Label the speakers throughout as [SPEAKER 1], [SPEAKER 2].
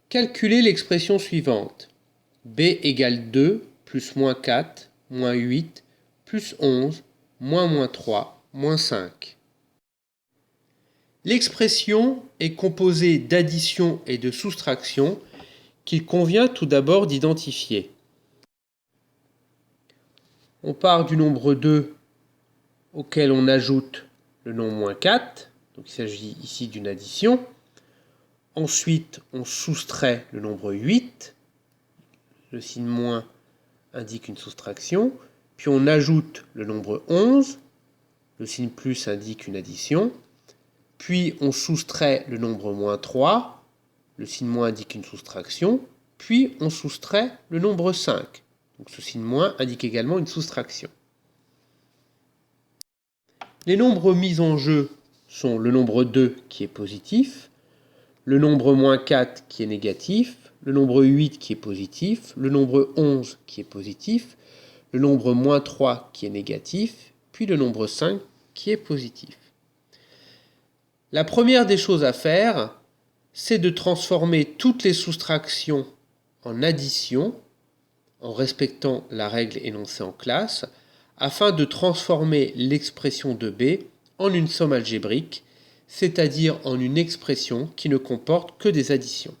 [SPEAKER 1] Calculez l'expression suivante. B égale 2 plus moins 4, moins 8, plus 11, moins 3, moins 5. L'expression est composée d'addition et de soustraction qu'il convient tout d'abord d'identifier. On part du nombre 2 auquel on ajoute le nombre moins 4, donc il s'agit ici d'une addition. Ensuite, on soustrait le nombre 8, le signe moins indique une soustraction, puis on ajoute le nombre 11, le signe plus indique une addition, puis on soustrait le nombre moins 3, le signe moins indique une soustraction, puis on soustrait le nombre 5, donc ce signe moins indique également une soustraction. Les nombres mis en jeu sont le nombre 2 qui est positif, le nombre moins 4 qui est négatif, le nombre 8 qui est positif, le nombre 11 qui est positif, le nombre moins 3 qui est négatif, puis le nombre 5 qui est positif. La première des choses à faire, c'est de transformer toutes les soustractions en addition, en respectant la règle énoncée en classe, afin de transformer l'expression de B en une somme algébrique, c'est-à-dire en une expression qui ne comporte que des additions.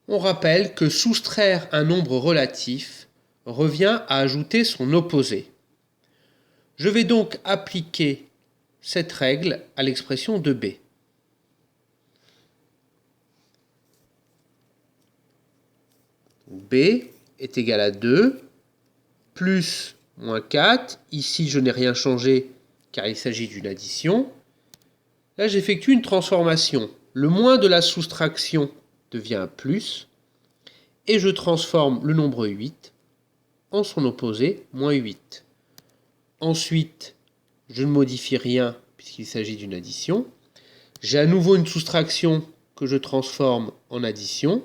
[SPEAKER 1] On rappelle que soustraire un nombre relatif revient à ajouter son opposé. Je vais donc appliquer cette règle à l'expression de B. B est égal à 2 plus moins 4. Ici, je n'ai rien changé car il s'agit d'une addition. Là, j'effectue une transformation. Le moins de la soustraction devient un plus et je transforme le nombre 8 en son opposé, moins 8. Ensuite, je ne modifie rien puisqu'il s'agit d'une addition. J'ai à nouveau une soustraction que je transforme en addition.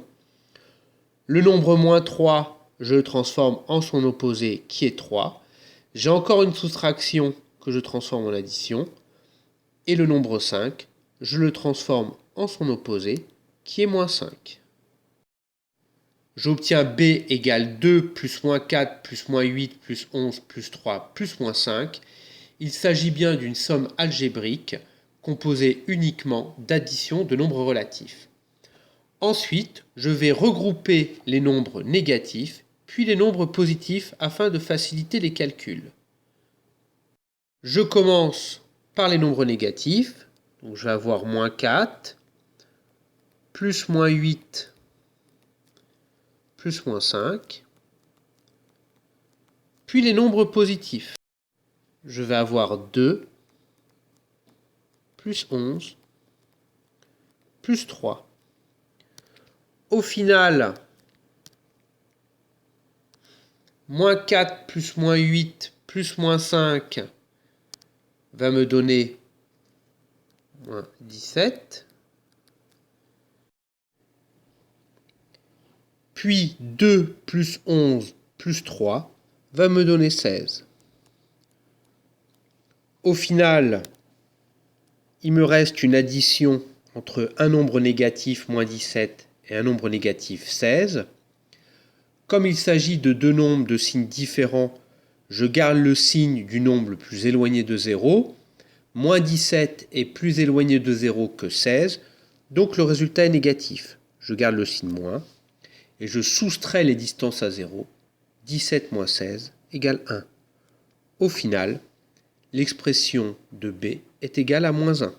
[SPEAKER 1] Le nombre moins 3, je le transforme en son opposé qui est 3. J'ai encore une soustraction que je transforme en addition. Et le nombre 5, je le transforme en son opposé qui est moins 5. J'obtiens B égale 2 plus moins 4 plus moins 8 plus 11 plus 3 plus moins 5. Il s'agit bien d'une somme algébrique composée uniquement d'addition de nombres relatifs. Ensuite, je vais regrouper les nombres négatifs puis les nombres positifs afin de faciliter les calculs. Je commence par les nombres négatifs. Donc je vais avoir moins 4, plus moins 8, plus moins 5. Puis les nombres positifs. Je vais avoir 2, plus 11, plus 3. Au final, moins 4 plus moins 8 plus moins 5 va me donner moins 17. Puis 2 plus 11 plus 3 va me donner 16. Au final, il me reste une addition entre un nombre négatif, moins 17, et un nombre négatif, 16. Comme il s'agit de deux nombres de signes différents, je garde le signe du nombre le plus éloigné de 0. Moins 17 est plus éloigné de 0 que 16, donc le résultat est négatif. Je garde le signe moins et je soustrais les distances à 0. 17 moins 16 égale 1. Au final, l'expression de B est égale à moins 1.